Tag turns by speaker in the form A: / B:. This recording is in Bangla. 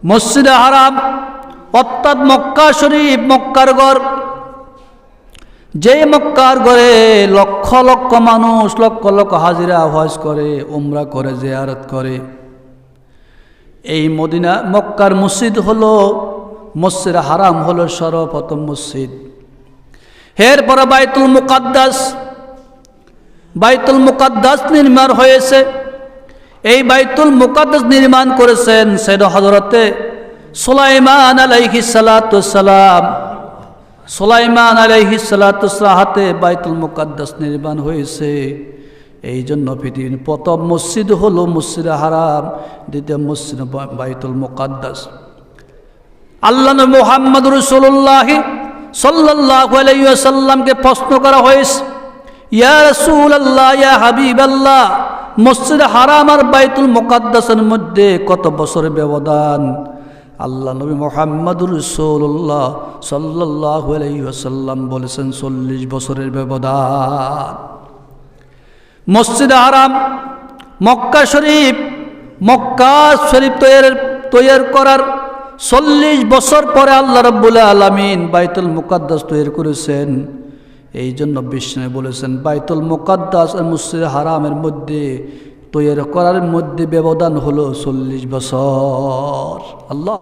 A: মসজিদে হারাম অর্থাৎ মক্কা শরীফ, মক্কার ঘর, যে মক্কার ঘরে লক্ষ লক্ষ মানুষ লক্ষ লক্ষ হাজিরা হজ করে, উমরা করে, জিয়ারত করে। এই মদিনা মক্কার মসজিদ হলো, মসজিদ হারাম হলো সর্বপ্রথম মসজিদ। এরপরে বাইতুল মুকাদ্দাস, বাইতুল মুকাদ্দাস নির্মাণ হয়েছে। এই বাইতুল মুকাদ্দাস নির্মাণ করেছেন সৈয়দ হযরতে সুলাইমান আলাইহিস সালাতু সালাম। সুলাইমান আলাইহিস সালাতু সালাম হাতে বাইতুল মুকাদ্দাস নির্মাণ হয়েছে। এই জন্য পৃথিবীর প্রথম মসজিদ হলো মসজিদ হারাম, দ্বিতীয় মসজিদ বাইতুল মুকাদ্দাস। আল্লাহ নবী মুহাম্মদ রাসূলুল্লাহ সাল্লাল্লাহু আলাইহি ওয়াসাল্লামকে প্রশ্ন করা হয়েছে, ইয়া রাসূলুল্লাহ, ইয়া হাবিবাল্লাহ, মসজিদ হারাম আর বাইতুল মুকাদ্দাসের মধ্যে কত বছরের ব্যবধান? আল্লাহ নবী মুহাম্মদ রাসূলুল্লাহ সাল্লাল্লাহু আলাইহি ওয়াসাল্লাম বলেছেন 40 বছরের ব্যবধান। মসজিদ হারাম, মক্কা শরীফ, মক্কা শরীফ তৈরি করার 40 বছর পরে আল্লাহ রাব্বুল আলামিন বাইতুল মুকাদ্দাস তৈরি করেছেন। এই জন্য বিষ্ণু বলেছেন বাইতুল মুকাদ্দাস আর মসজিদ হারামের মধ্যে তৈরি করার মধ্যে ব্যবধান হলো 40 বছর। আল্লাহ